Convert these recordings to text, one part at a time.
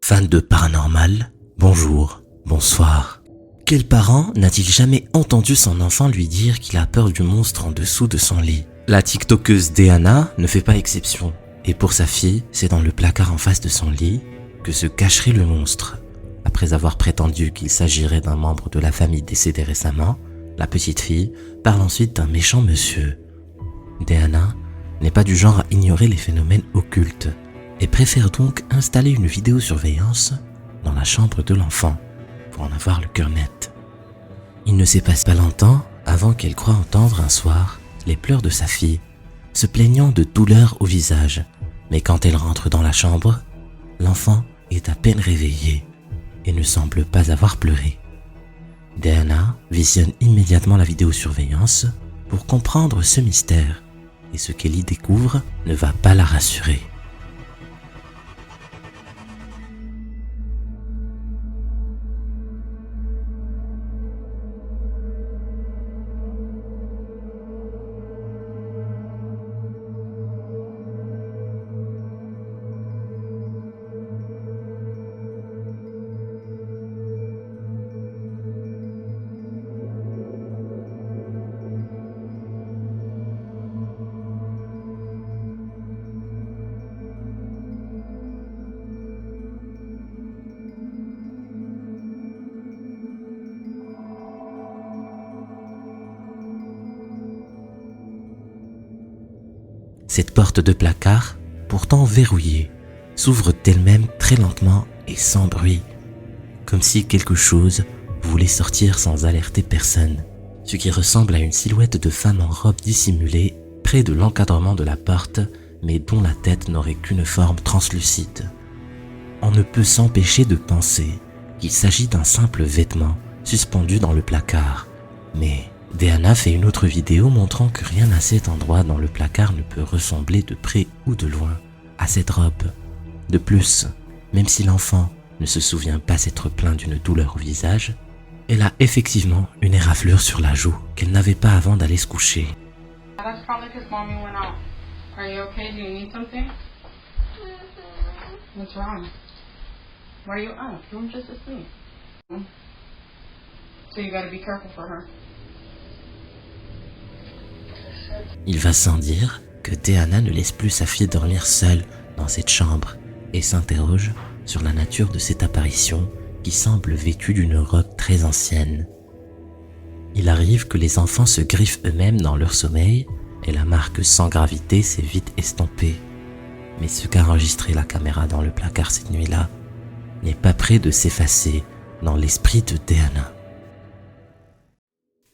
Fan de paranormal, bonjour, bonsoir. Quel parent n'a-t-il jamais entendu son enfant lui dire qu'il a peur du monstre en dessous de son lit? La tiktokeuse Deanna ne fait pas exception. Et pour sa fille, c'est dans le placard en face de son lit que se cacherait le monstre. Après avoir prétendu qu'il s'agirait d'un membre de la famille décédé récemment, la petite fille parle ensuite d'un méchant monsieur. Deanna n'est pas du genre à ignorer les phénomènes occultes et préfère donc installer une vidéosurveillance dans la chambre de l'enfant pour en avoir le cœur net. Il ne s'est passé pas longtemps avant qu'elle croie entendre un soir les pleurs de sa fille, se plaignant de douleur au visage. Mais quand elle rentre dans la chambre, l'enfant est à peine réveillé et ne semble pas avoir pleuré. Deanna visionne immédiatement la vidéosurveillance pour comprendre ce mystère, et ce qu'elle y découvre ne va pas la rassurer. Cette porte de placard, pourtant verrouillée, s'ouvre d'elle-même très lentement et sans bruit, comme si quelque chose voulait sortir sans alerter personne, ce qui ressemble à une silhouette de femme en robe dissimulée près de l'encadrement de la porte, mais dont la tête n'aurait qu'une forme translucide. On ne peut s'empêcher de penser qu'il s'agit d'un simple vêtement suspendu dans le placard, mais Deanna fait une autre vidéo montrant que rien à cet endroit dans le placard ne peut ressembler de près ou de loin à cette robe. De plus, même si l'enfant ne se souvient pas s'être plaint d'une douleur au visage, elle a effectivement une éraflure sur la joue qu'elle n'avait pas avant d'aller se coucher. That's probably because mommy went out. Are you okay? Do you need something? What's wrong? Why are you up? You were just asleep. So you gotta be careful for her. Il va sans dire que Deanna ne laisse plus sa fille dormir seule dans cette chambre et s'interroge sur la nature de cette apparition qui semble vêtue d'une robe très ancienne. Il arrive que les enfants se griffent eux-mêmes dans leur sommeil et la marque sans gravité s'est vite estompée. Mais ce qu'a enregistré la caméra dans le placard cette nuit-là n'est pas près de s'effacer dans l'esprit de Deanna.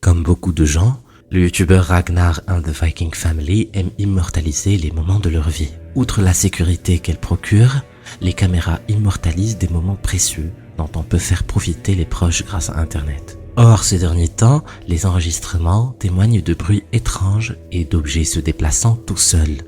Comme beaucoup de gens, le youtubeur Ragnar and the Viking Family aime immortaliser les moments de leur vie. Outre la sécurité qu'elle procure, les caméras immortalisent des moments précieux dont on peut faire profiter les proches grâce à Internet. Or, ces derniers temps, les enregistrements témoignent de bruits étranges et d'objets se déplaçant tout seuls.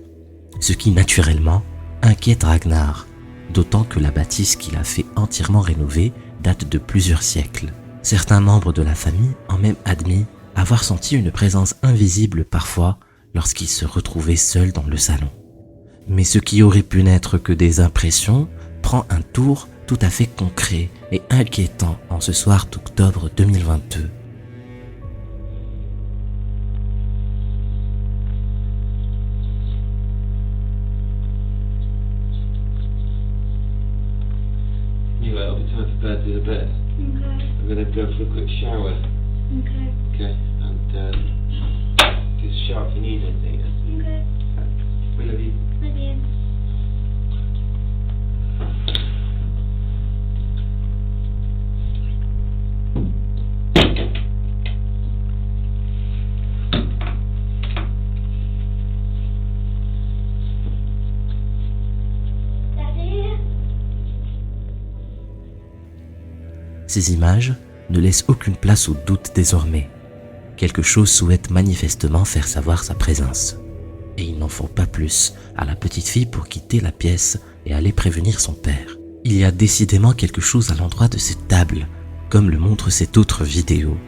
Ce qui, naturellement, inquiète Ragnar, d'autant que la bâtisse qu'il a fait entièrement rénover date de plusieurs siècles. Certains membres de la famille ont même admis avoir senti une présence invisible parfois lorsqu'il se retrouvait seul dans le salon. Mais ce qui aurait pu n'être que des impressions prend un tour tout à fait concret et inquiétant en ce soir d'octobre 2022. Anyway, it'll be time for bed, to the bed. Okay. I'm gonna go for a quick shower. Okay. Okay, and just shout if you need anything. Okay. We love you. Love you. Daddy. Ces images ne laissent aucune place au doute désormais. Quelque chose souhaite manifestement faire savoir sa présence. Et il n'en faut pas plus à la petite fille pour quitter la pièce et aller prévenir son père. Il y a décidément quelque chose à l'endroit de cette table, comme le montre cette autre vidéo.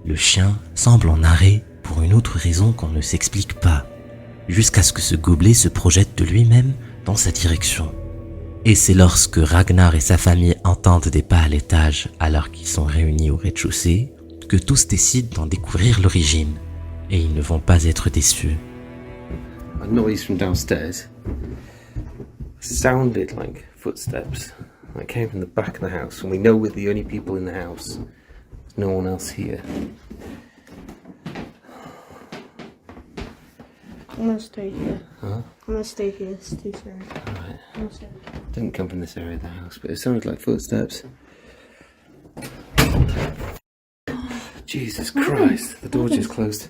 Le le chien semble en arrêt pour une autre raison qu'on ne s'explique pas, jusqu'à ce que ce gobelet se projette de lui-même dans sa direction. Et c'est lorsque Ragnar et sa famille entendent des pas à l'étage alors qu'ils sont réunis au rez-de-chaussée que tous décident d'en découvrir l'origine. Et ils ne vont pas être déçus. A noise from downstairs sounded like footsteps. It came from the back of the house, and we know we're the only people in the house. There's no one else here. I'm gonna stay here. Huh? I'm gonna stay here. It's too scary. Alright. I'm gonna stay. Didn't come from this area of the house, but it sounded like footsteps. Jesus Christ, the door just closed.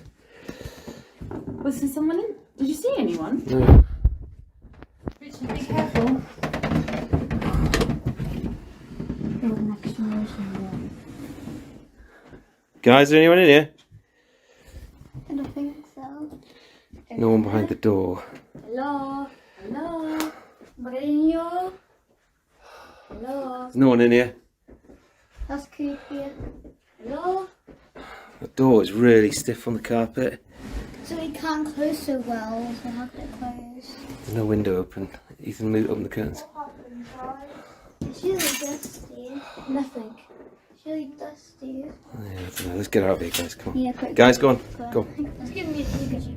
Was there someone in? Did you see anyone? No. Richard, be careful. Guys, is there anyone in here? I don't think so. No one behind the door. Hello? Hello? Mourinho? Hello? There's no one in here. That's creepy. Hello? The door is really stiff on the carpet. So we can't close so well, so how can it close? There's no window open. Ethan, move open the curtains. It's really dusty. Nothing. It's really dusty. Yeah, I don't know. Let's get out of here, guys. Come on. Yeah, quick. Guys, go on. Go. Let's give me a Pikachu.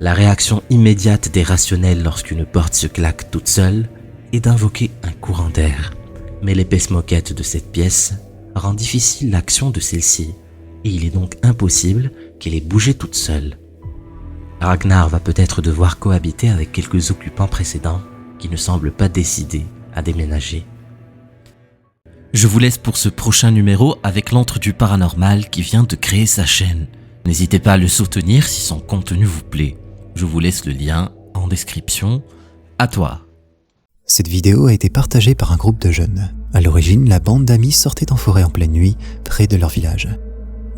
La réaction immédiate des rationnels lorsqu'une porte se claque toute seule est d'invoquer un courant d'air. Mais l'épaisse moquette de cette pièce rend difficile l'action de celle-ci, et il est donc impossible qu'elle ait bougé toute seule. Ragnar va peut-être devoir cohabiter avec quelques occupants précédents qui ne semblent pas décidés à déménager. Je vous laisse pour ce prochain numéro avec l'antre du paranormal qui vient de créer sa chaîne. N'hésitez pas à le soutenir si son contenu vous plaît. Je vous laisse le lien en description. À toi. Cette vidéo a été partagée par un groupe de jeunes. À l'origine, la bande d'amis sortait en forêt en pleine nuit, près de leur village.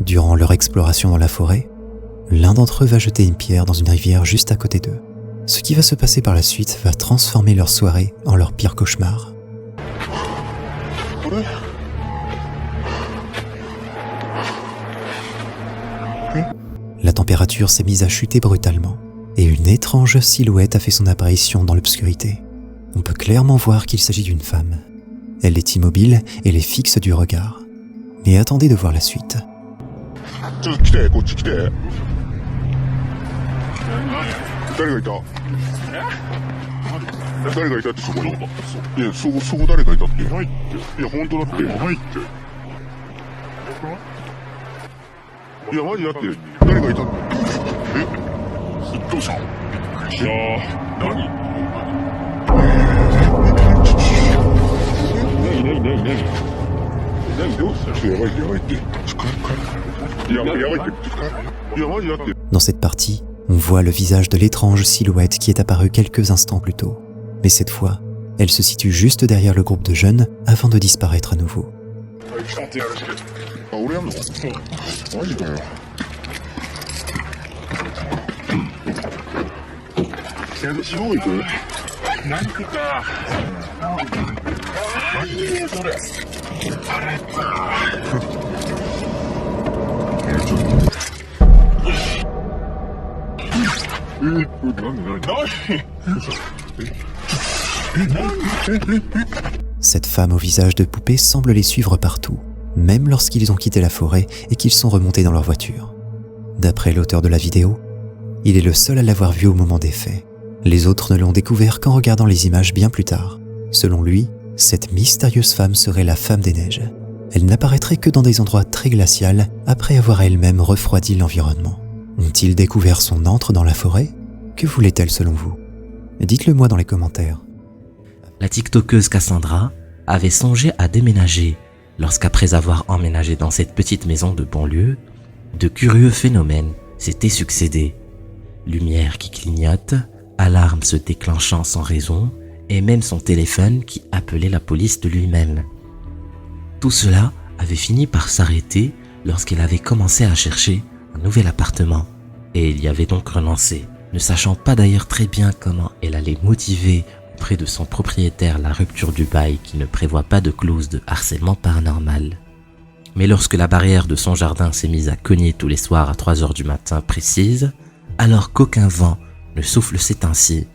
Durant leur exploration dans la forêt, l'un d'entre eux va jeter une pierre dans une rivière juste à côté d'eux. Ce qui va se passer par la suite va transformer leur soirée en leur pire cauchemar. La température s'est mise à chuter brutalement, et une étrange silhouette a fait son apparition dans l'obscurité. On peut clairement voir qu'il s'agit d'une femme. Elle est immobile et les fixe du regard. Mais attendez de voir la suite. Dans cette partie, on voit le visage de l'étrange silhouette qui est apparue quelques instants plus tôt. Mais cette fois, elle se situe juste derrière le groupe de jeunes avant de disparaître à nouveau. Cette femme au visage de poupée semble les suivre partout, même lorsqu'ils ont quitté la forêt et qu'ils sont remontés dans leur voiture. D'après l'auteur de la vidéo, il est le seul à l'avoir vue au moment des faits. Les autres ne l'ont découvert qu'en regardant les images bien plus tard. Selon lui, cette mystérieuse femme serait la femme des neiges. Elle n'apparaîtrait que dans des endroits très glaciaux après avoir elle-même refroidi l'environnement. Ont-ils découvert son antre dans la forêt? Que voulait-elle selon vous? Dites-le moi dans les commentaires. La tiktokeuse Cassandra avait songé à déménager lorsqu'après avoir emménagé dans cette petite maison de banlieue, de curieux phénomènes s'étaient succédés. Lumière qui clignote, alarme se déclenchant sans raison, et même son téléphone qui appelait la police de lui-même. Tout cela avait fini par s'arrêter lorsqu'elle avait commencé à chercher un nouvel appartement, et il y avait donc renoncé, ne sachant pas d'ailleurs très bien comment elle allait motiver auprès de son propriétaire la rupture du bail qui ne prévoit pas de clause de harcèlement paranormal. Mais lorsque la barrière de son jardin s'est mise à cogner tous les soirs à 3 heures du matin précise, alors qu'aucun vent ne souffle cet ainsi,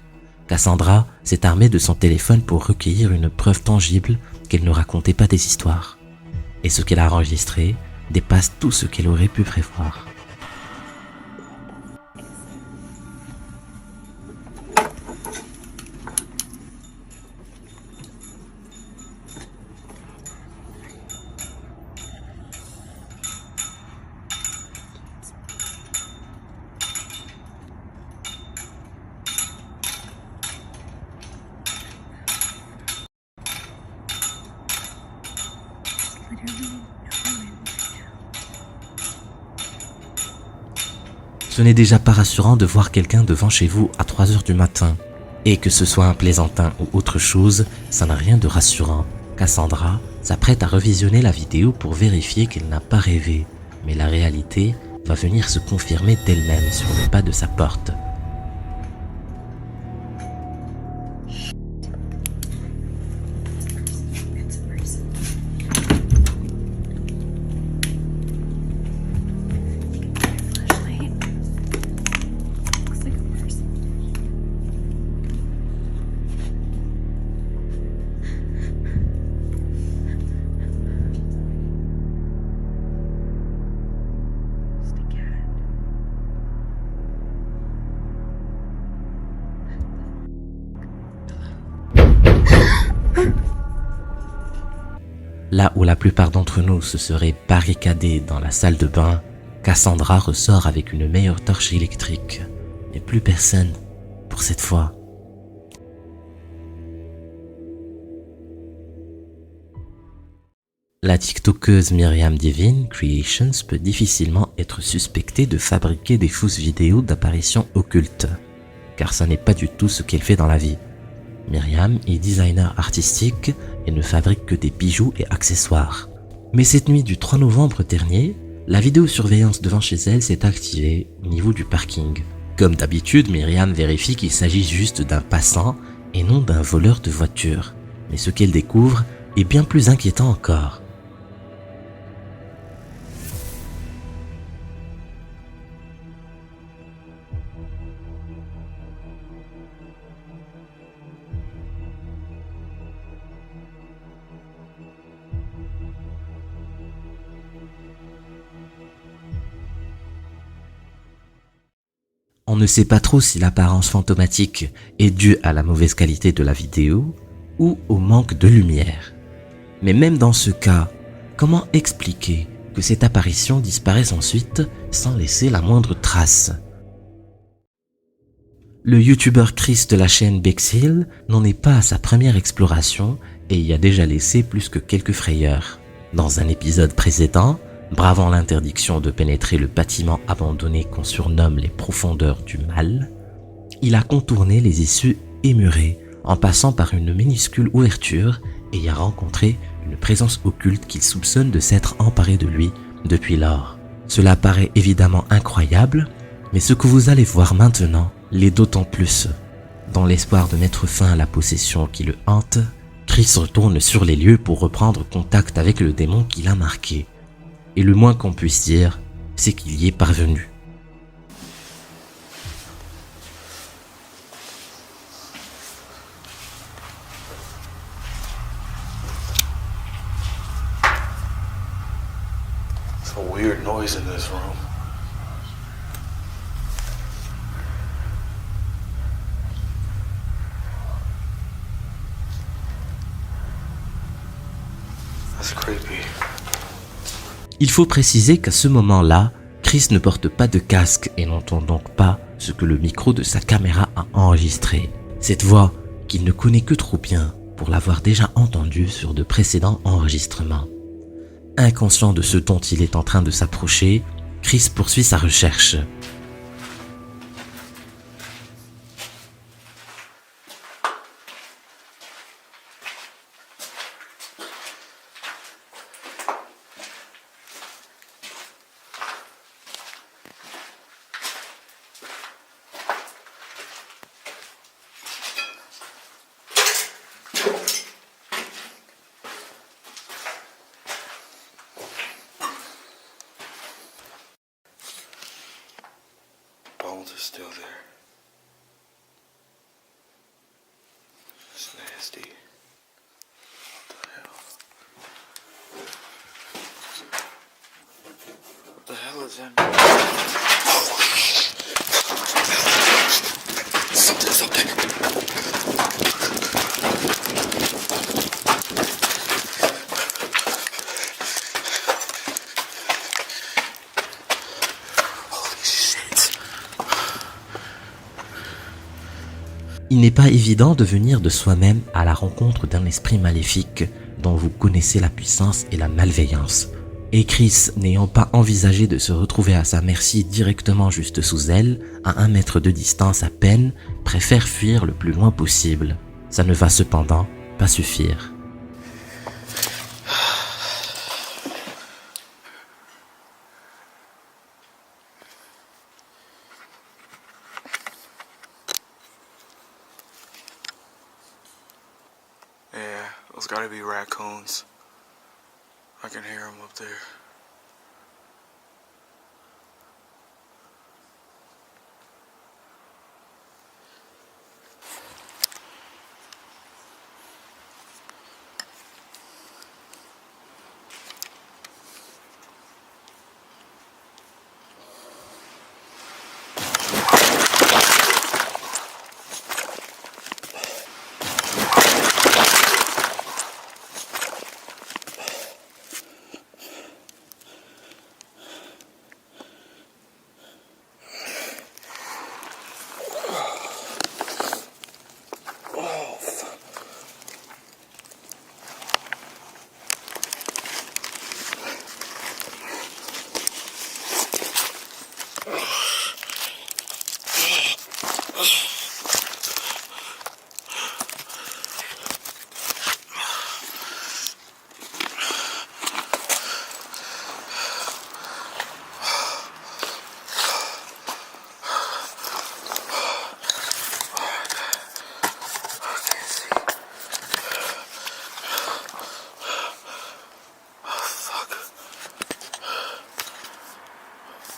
Cassandra s'est armée de son téléphone pour recueillir une preuve tangible qu'elle ne racontait pas des histoires. Et ce qu'elle a enregistré dépasse tout ce qu'elle aurait pu prévoir. Ce n'est déjà pas rassurant de voir quelqu'un devant chez vous à 3 heures du matin. Et que ce soit un plaisantin ou autre chose, ça n'a rien de rassurant. Cassandra s'apprête à revisionner la vidéo pour vérifier qu'elle n'a pas rêvé. Mais la réalité va venir se confirmer d'elle-même sur le pas de sa porte. Là où la plupart d'entre nous se seraient barricadés dans la salle de bain, Cassandra ressort avec une meilleure torche électrique. Mais plus personne, pour cette fois. La tiktokeuse Myriam Divine Creations peut difficilement être suspectée de fabriquer des fausses vidéos d'apparitions occultes, car ça n'est pas du tout ce qu'elle fait dans la vie. Myriam est designer artistique et ne fabrique que des bijoux et accessoires. Mais cette nuit du 3 novembre dernier, la vidéosurveillance devant chez elle s'est activée au niveau du parking. Comme d'habitude, Myriam vérifie qu'il s'agit juste d'un passant et non d'un voleur de voiture. Mais ce qu'elle découvre est bien plus inquiétant encore. On ne sait pas trop si l'apparence fantomatique est due à la mauvaise qualité de la vidéo ou au manque de lumière. Mais même dans ce cas, comment expliquer que cette apparition disparaisse ensuite sans laisser la moindre trace? Le youtubeur Chris de la chaîne Bexhill n'en est pas à sa première exploration et y a déjà laissé plus que quelques frayeurs. Dans un épisode précédent, bravant l'interdiction de pénétrer le bâtiment abandonné qu'on surnomme les profondeurs du mal, il a contourné les issues émurées en passant par une minuscule ouverture et y a rencontré une présence occulte qu'il soupçonne de s'être emparée de lui depuis lors. Cela paraît évidemment incroyable, mais ce que vous allez voir maintenant l'est d'autant plus. Dans l'espoir de mettre fin à la possession qui le hante, Chris retourne sur les lieux pour reprendre contact avec le démon qui l'a marqué. Et le moins qu'on puisse dire, c'est qu'il y est parvenu. It's a weird noise in this room. That's creepy. Il faut préciser qu'à ce moment-là, Chris ne porte pas de casque et n'entend donc pas ce que le micro de sa caméra a enregistré. Cette voix qu'il ne connaît que trop bien pour l'avoir déjà entendue sur de précédents enregistrements. Inconscient de ce dont il est en train de s'approcher, Chris poursuit sa recherche. bones are still there. It's nasty. What the hell is that? Something's up there. Il n'est pas évident de venir de soi-même à la rencontre d'un esprit maléfique dont vous connaissez la puissance et la malveillance. Et Chris, n'ayant pas envisagé de se retrouver à sa merci directement juste sous elle, à 1 mètre de distance à peine, préfère fuir le plus loin possible. Ça ne va cependant pas suffire. Yeah, those gotta be raccoons. I can hear them up there.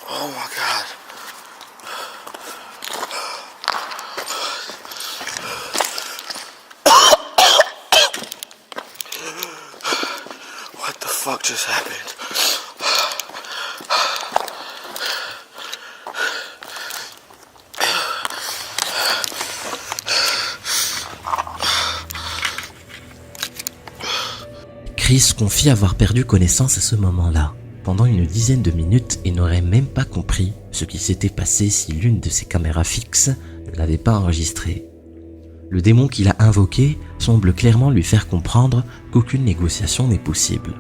Oh my god. What the fuck just happened? Chris confie avoir perdu connaissance à ce moment-là, pendant une dizaine de minutes, et n'aurait même pas compris ce qui s'était passé si l'une de ses caméras fixes ne l'avait pas enregistré. Le démon qu'il a invoqué semble clairement lui faire comprendre qu'aucune négociation n'est possible,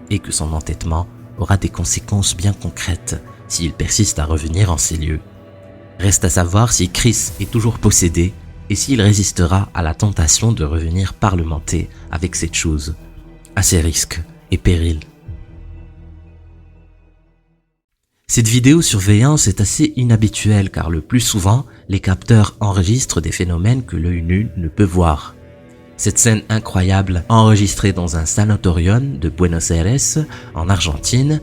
et que son entêtement aura des conséquences bien concrètes s'il persiste à revenir en ces lieux. Reste à savoir si Chris est toujours possédé et s'il résistera à la tentation de revenir parlementer avec cette chose, à ses risques et périls. Cette vidéosurveillance est assez inhabituelle car le plus souvent, les capteurs enregistrent des phénomènes que l'œil nu ne peut voir. Cette scène incroyable, enregistrée dans un sanatorium de Buenos Aires, en Argentine,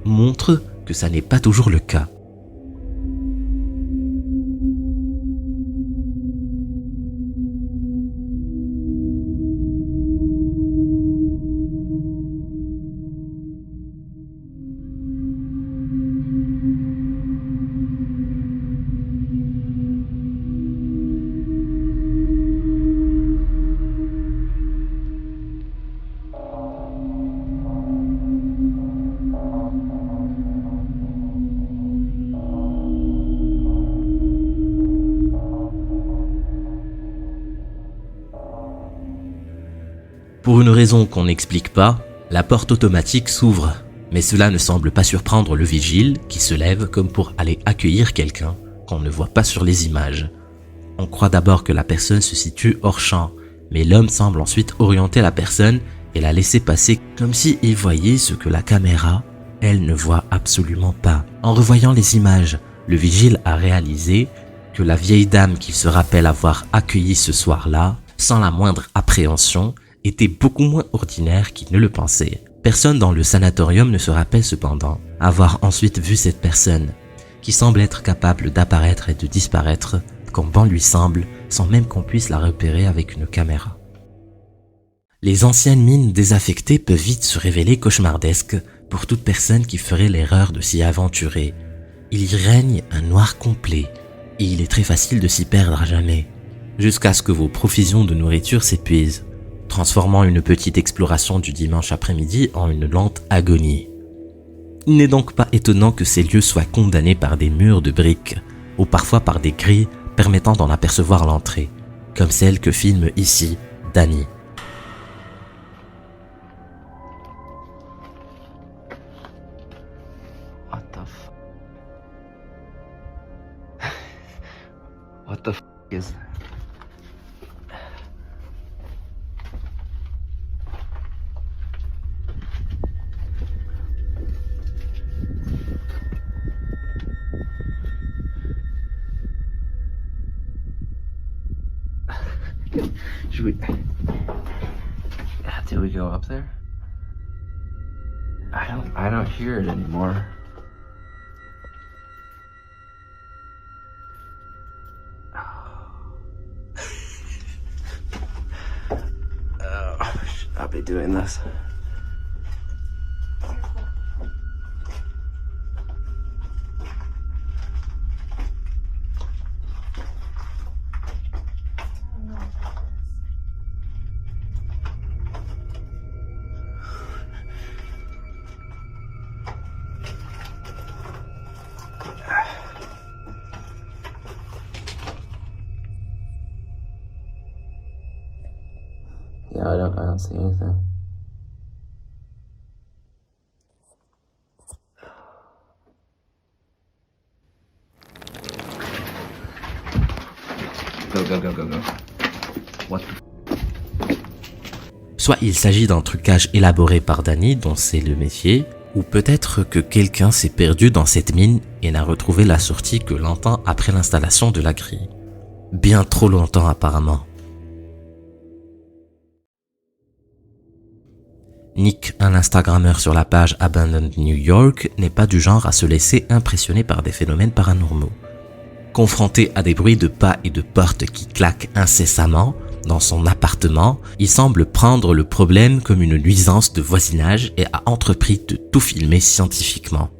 montre que ça n'est pas toujours le cas. Pour une raison qu'on n'explique pas, la porte automatique s'ouvre, mais cela ne semble pas surprendre le vigile qui se lève comme pour aller accueillir quelqu'un qu'on ne voit pas sur les images. On croit d'abord que la personne se situe hors champ, mais l'homme semble ensuite orienter la personne et la laisser passer comme s'il voyait ce que la caméra, elle, ne voit absolument pas. En revoyant les images, le vigile a réalisé que la vieille dame qu'il se rappelle avoir accueillie ce soir-là, sans la moindre appréhension, était beaucoup moins ordinaire qu'il ne le pensait. Personne dans le sanatorium ne se rappelle cependant avoir ensuite vu cette personne. qui semble être capable d'apparaître et de disparaître quand bon lui semble, sans même qu'on puisse la repérer avec une caméra. Les anciennes mines désaffectées peuvent vite se révéler cauchemardesques pour toute personne qui ferait l'erreur de s'y aventurer. Il y règne un noir complet, et il est très facile de s'y perdre à jamais, jusqu'à ce que vos provisions de nourriture s'épuisent, transformant une petite exploration du dimanche après-midi en une lente agonie. Il n'est donc pas étonnant que ces lieux soient condamnés par des murs de briques, ou parfois par des grilles permettant d'en apercevoir l'entrée, comme celle que filme ici Danny. What the f... What the f is that? Should we... Did we go up there? I don't hear it anymore. Should not be doing this. Yeah, I don't see anything. Go. What the... Soit il s'agit d'un trucage élaboré par Danny dont c'est le métier, ou peut-être que quelqu'un s'est perdu dans cette mine et n'a retrouvé la sortie que longtemps après l'installation de la grille. Bien trop longtemps apparemment. Nick, un Instagrammeur sur la page Abandoned New York, n'est pas du genre à se laisser impressionner par des phénomènes paranormaux. Confronté à des bruits de pas et de portes qui claquent incessamment dans son appartement, il semble prendre le problème comme une nuisance de voisinage et a entrepris de tout filmer scientifiquement.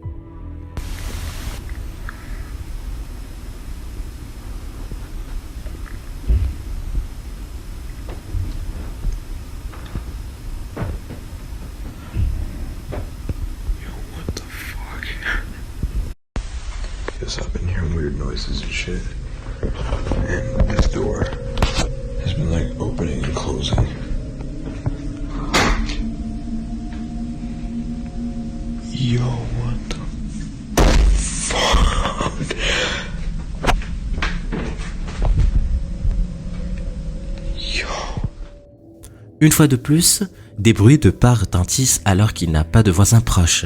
Yes, I've been hearing weird noises and shit. And this door has been like opening and closing. Yo, what the fuck? Yo. Une fois de plus, des bruits de pas retentissent alors qu'il n'a pas de voisins proches.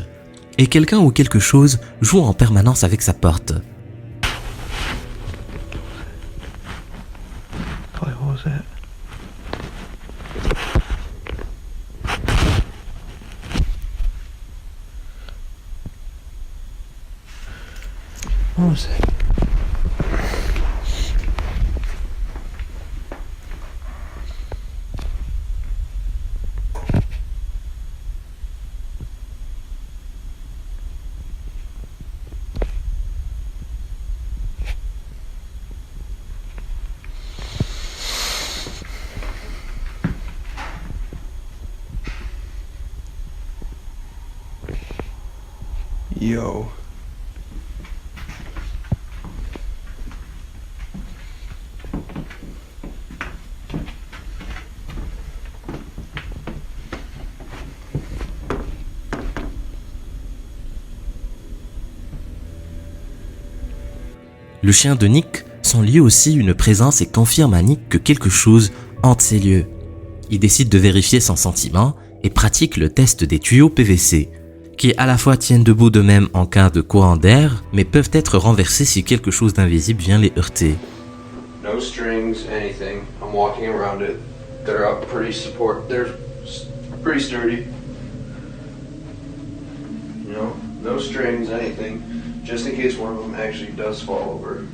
Et quelqu'un ou quelque chose joue en permanence avec sa porte. What was that? What was that? Yo. Le chien de Nick sent lui aussi une présence et confirme à Nick que quelque chose hante ces lieux. Il décide de vérifier son sentiment et pratique le test des tuyaux PVC, qui à la fois tiennent debout d'eux-mêmes en cas de courant d'air, mais peuvent être renversés si quelque chose d'invisible vient les heurter. No strings, anything. I'm walking around it. They're up pretty they're pretty sturdy. You know, no strings, anything. just in case one of them actually does fall over.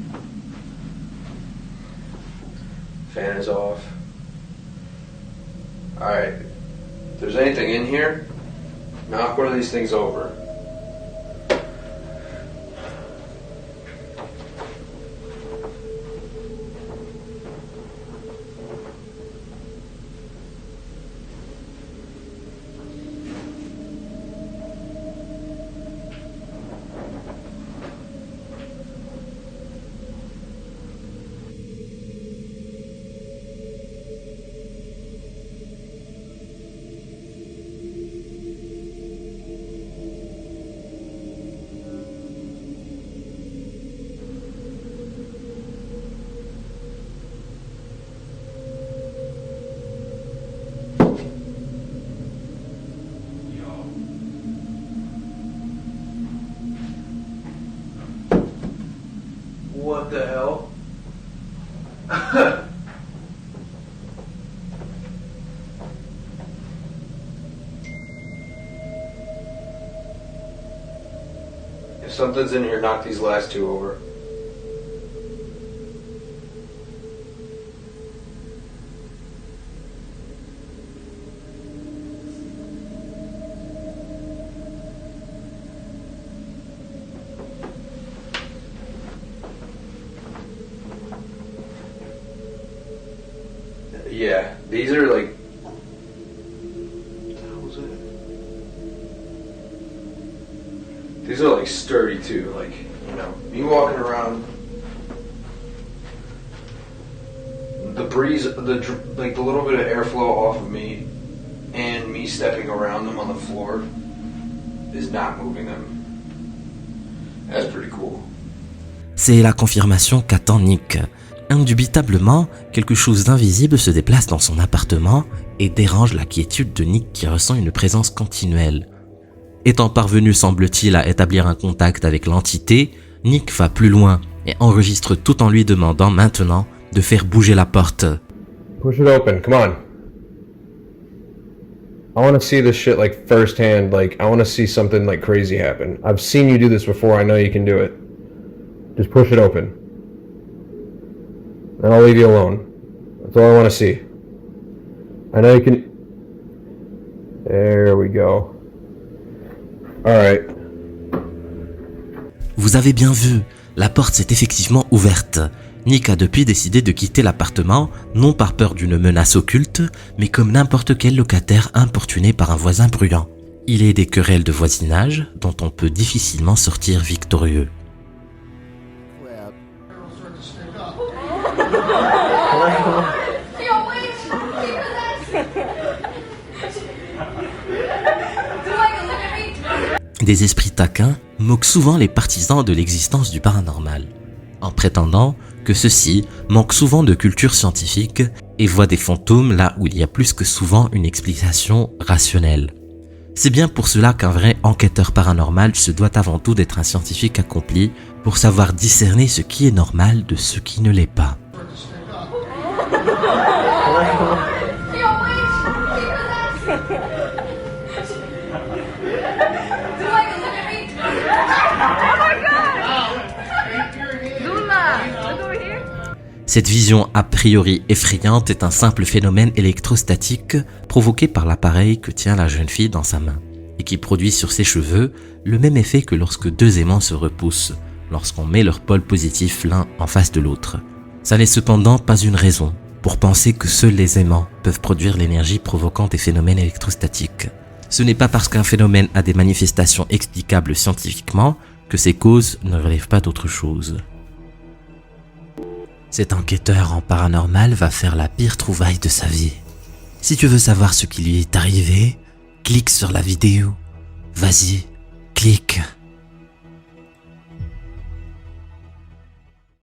Fan is off. Alright, if there's anything in here, knock one of these things over. What the hell? If something's in here, knock these last two over. Yeah, these are like. What the hell was it? These are like sturdy too, like, you know, me walking around. The breeze, the little bit of airflow off of me, and me stepping around them on the floor, is not moving them. That's pretty cool. C'est la confirmation qu'attend Nick. Indubitablement, quelque chose d'invisible se déplace dans son appartement et dérange la quiétude de Nick qui ressent une présence continuelle. Étant parvenu, semble-t-il, à établir un contact avec l'entité, Nick va plus loin et enregistre tout en lui demandant maintenant de faire bouger la porte. Push it open, come on. I want to see this shit like firsthand, like I want to see something like crazy happen. I've seen you do this before, I know you can do it. Just push it open. And I'll leave you alone. That's all I want to see. I know you can... There we go. Alright. Vous avez bien vu, la porte s'est effectivement ouverte. Nick a depuis décidé de quitter l'appartement, non par peur d'une menace occulte, mais comme n'importe quel locataire importuné par un voisin bruyant. Il est des querelles de voisinage dont on peut difficilement sortir victorieux. Des esprits taquins moquent souvent les partisans de l'existence du paranormal, en prétendant que ceux-ci manquent souvent de culture scientifique et voient des fantômes là où il y a plus que souvent une explication rationnelle. C'est bien pour cela qu'un vrai enquêteur paranormal se doit avant tout d'être un scientifique accompli pour savoir discerner ce qui est normal de ce qui ne l'est pas. Cette vision a priori effrayante est un simple phénomène électrostatique provoqué par l'appareil que tient la jeune fille dans sa main et qui produit sur ses cheveux le même effet que lorsque deux aimants se repoussent, lorsqu'on met leurs pôles positifs l'un en face de l'autre. Ça n'est cependant pas une raison pour penser que seuls les aimants peuvent produire l'énergie provoquant des phénomènes électrostatiques. Ce n'est pas parce qu'un phénomène a des manifestations explicables scientifiquement que ses causes ne relèvent pas d'autre chose. Cet enquêteur en paranormal va faire la pire trouvaille de sa vie. Si tu veux savoir ce qui lui est arrivé, clique sur la vidéo. Vas-y, clique.